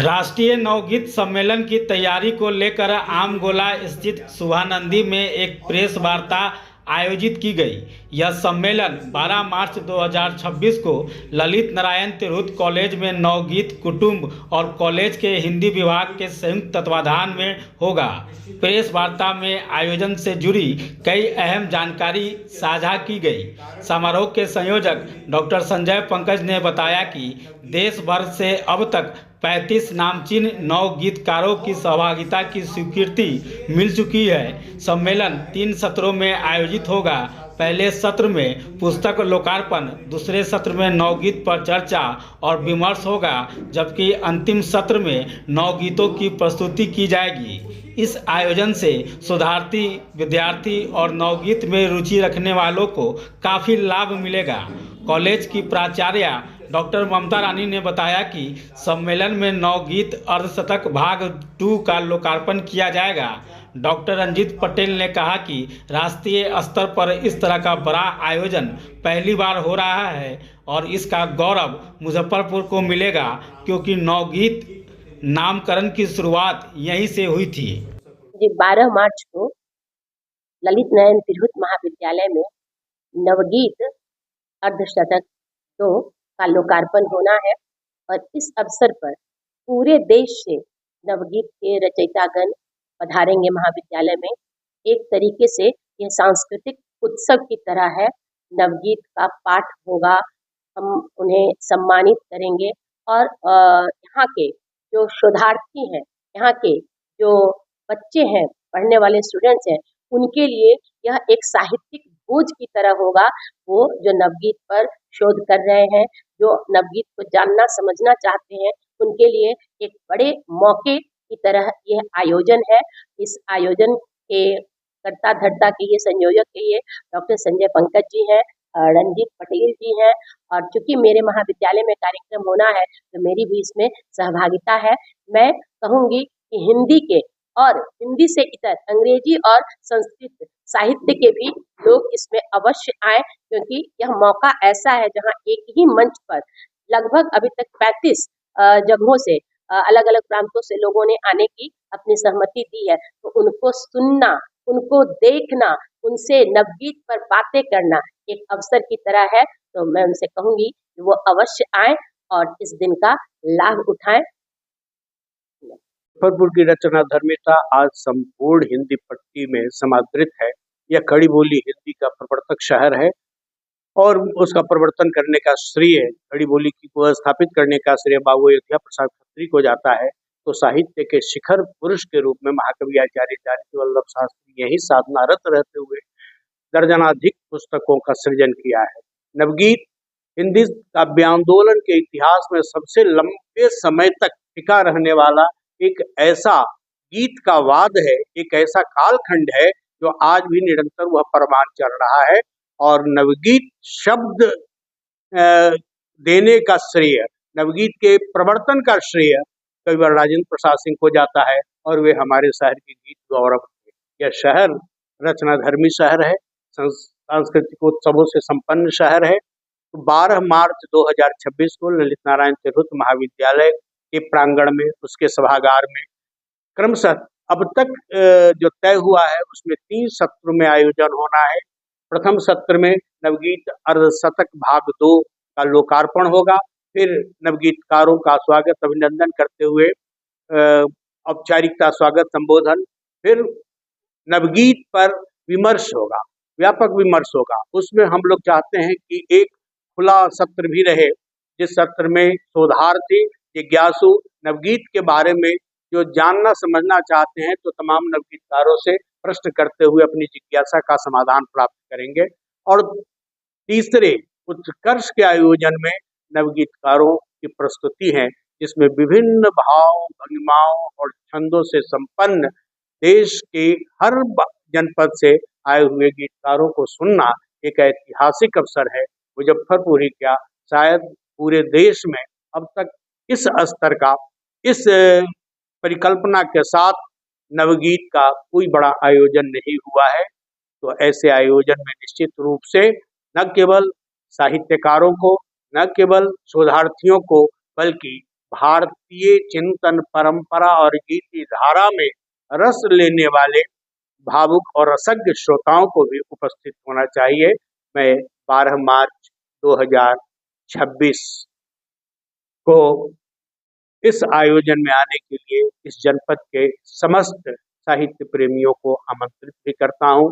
राष्ट्रीय नवगीत सम्मेलन की तैयारी को लेकर आमगोला स्थित शुभानंदी में एक प्रेस वार्ता आयोजित की गई। यह सम्मेलन 12 मार्च 2026 को ललित नारायण तिरहुत कॉलेज में नवगीत कुटुंब और कॉलेज के हिंदी विभाग के संयुक्त तत्वाधान में होगा। प्रेस वार्ता में आयोजन से जुड़ी कई अहम जानकारी साझा की गई। समारोह के संयोजक डॉक्टर संजय पंकज ने बताया कि देश भर से अब तक 35 नामचीन नव गीतकारों की सहभागिता की स्वीकृति मिल चुकी है। सम्मेलन 3 सत्रों में आयोजित होगा। पहले सत्र में पुस्तक लोकार्पण, दूसरे सत्र में नवगीत पर चर्चा और विमर्श होगा, जबकि अंतिम सत्र में नवगीतों की प्रस्तुति की जाएगी। इस आयोजन से शोधार्थी, विद्यार्थी और नवगीत में रुचि रखने वालों को काफ़ी लाभ मिलेगा। कॉलेज की प्राचार्य डॉक्टर ममता रानी ने बताया कि सम्मेलन में नवगीत अर्धशतक भाग 2 का लोकार्पण किया जाएगा। डॉक्टर रंजीत पटेल ने कहा कि राष्ट्रीय स्तर पर इस तरह का बड़ा आयोजन पहली बार हो रहा है और इसका गौरव मुजफ्फरपुर को मिलेगा, क्योंकि नवगीत नामकरण की शुरुआत यहीं से हुई थी। 12 मार्च को ललित नारायण तिरहुत महाविद्यालय में नवगीत अर्धशतक 2 का लोकार्पण होना है और इस अवसर पर पूरे देश से नवगीत के रचयितागण पधारेंगे महाविद्यालय में। एक तरीके से यह सांस्कृतिक उत्सव की तरह है। नवगीत का पाठ होगा, हम उन्हें सम्मानित करेंगे और यहाँ के जो शोधार्थी हैं, यहाँ के जो बच्चे हैं, पढ़ने वाले स्टूडेंट्स हैं, उनके लिए यह एक साहित्यिक बोझ की तरह होगा। वो जो नवगीत पर शोध कर रहे हैं, जो नवगीत को जानना समझना चाहते हैं, उनके लिए एक बड़े मौके की तरह यह आयोजन है। इस आयोजन के कर्ता धर्ता के ये संयोजक के ये डॉक्टर संजय पंकज जी हैं, रंजीत पटेल जी हैं, और चूंकि मेरे महाविद्यालय में कार्यक्रम होना है तो मेरी भी इसमें सहभागिता है। मैं कहूँगी कि हिंदी के और हिंदी से इतर अंग्रेजी और संस्कृत साहित्य के भी लोग इसमें अवश्य आए, क्योंकि यह मौका ऐसा है जहां एक ही मंच पर लगभग अभी तक 35 जगहों से अलग अलग प्रांतों से लोगों ने आने की अपनी सहमति दी है। तो उनको सुनना, उनको देखना, उनसे नवगीत पर बातें करना एक अवसर की तरह है। तो मैं उनसे कहूंगी कि वो अवश्य आए और इस दिन का लाभ उठाएं। मुजफ्फरपुर की रचना धर्मिता आज संपूर्ण हिंदी पट्टी में समादृत है। यह खड़ी बोली हिंदी का प्रवर्तक शहर है और उसका प्रवर्तन करने का श्रेय, खड़ी बोली को स्थापित करने का श्रेय बाबू अयोध्या प्रसाद खत्री को जाता है। तो साहित्य के शिखर पुरुष के रूप में महाकवि आचार्य जानकी वल्लभ शास्त्री यही साधनारत रहते हुए दर्जनाधिक पुस्तकों का सृजन किया है। नवगीत हिंदी काव्य आंदोलन के इतिहास में सबसे लंबे समय तक टिका रहने वाला एक ऐसा गीत का वाद है, एक ऐसा कालखंड है जो आज भी निरंतर वह परमान चल रहा है। और नवगीत शब्द देने का श्रेय, नवगीत के प्रवर्तन का श्रेय कविवर राजेंद्र प्रसाद सिंह को जाता है और वे हमारे शहर के गीत गौरव है। यह शहर रचनाधर्मी शहर है, सांस्कृतिक उत्सवों से संपन्न शहर है। 12 मार्च 2026 को ललित नारायण तिरहुत महाविद्यालय के प्रांगण में, उसके सभागार में क्रमशः अब तक जो तय हुआ है उसमें 3 सत्रों में आयोजन होना है। प्रथम सत्र में नवगीत अर्धशतक भाग 2 का लोकार्पण होगा। फिर नवगीतकारों का स्वागत अभिनंदन करते हुए औपचारिकता स्वागत संबोधन, फिर नवगीत पर विमर्श होगा, व्यापक विमर्श होगा। उसमें हम लोग चाहते हैं कि एक खुला सत्र भी रहे, जिस सत्र में शोधार्थी, जिज्ञासु नवगीत के बारे में जो जानना समझना चाहते हैं तो तमाम नवगीतकारों से प्रश्न करते हुए अपनी जिज्ञासा का समाधान प्राप्त करेंगे। और तीसरे उत्कर्ष के आयोजन में नवगीतकारों की प्रस्तुति है, जिसमें विभिन्न भाव, भंगिमाओं और छंदों से संपन्न देश के हर जनपद से आए हुए गीतकारों को सुनना एक ऐतिहासिक अवसर है। मुजफ्फरपुर ही क्या, शायद पूरे देश में अब तक इस स्तर का, इस परिकल्पना के साथ नवगीत का कोई बड़ा आयोजन नहीं हुआ है। तो ऐसे आयोजन में निश्चित रूप से न केवल साहित्यकारों को, न केवल शोधार्थियों को, बल्कि भारतीय चिंतन परंपरा और गीति धारा में रस लेने वाले भावुक और रसज्ञ श्रोताओं को भी उपस्थित होना चाहिए। मैं 12 मार्च 2026 को इस आयोजन में आने के लिए इस जनपद के समस्त साहित्य प्रेमियों को आमंत्रित भी करता हूं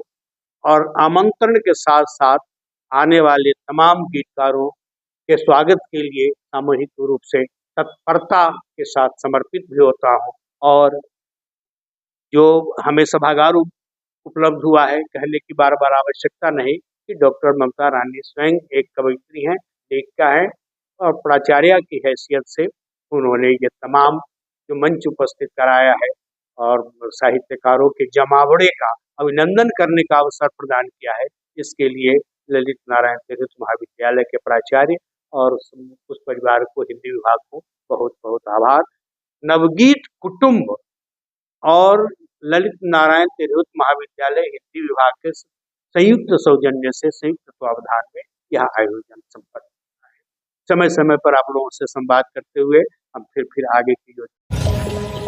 और आमंत्रण के साथ साथ आने वाले तमाम गीतकारों के स्वागत के लिए सामूहिक रूप से तत्परता के साथ समर्पित भी होता हूं। और जो हमें सभागार उपलब्ध हुआ है, कहने की बार बार आवश्यकता नहीं कि डॉक्टर ममता रानी स्वयं एक कवयित्री हैं, लेखिका हैं और प्राचार्य की हैसियत से उन्होंने ये तमाम जो मंच उपस्थित कराया है और साहित्यकारों के जमावड़े का अभिनंदन करने का अवसर प्रदान किया है, इसके लिए ललित नारायण तिरहुत महाविद्यालय के प्राचार्य और उस परिवार को, हिंदी विभाग को बहुत बहुत आभार। नवगीत कुटुंब और ललित नारायण तिरहुत महाविद्यालय हिंदी विभाग के संयुक्त सौजन्य से, संयुक्त तत्वावधान में यह आयोजन संपन्न हुआ है। समय समय पर आप लोगों से संवाद करते हुए हम फिर आगे की योजना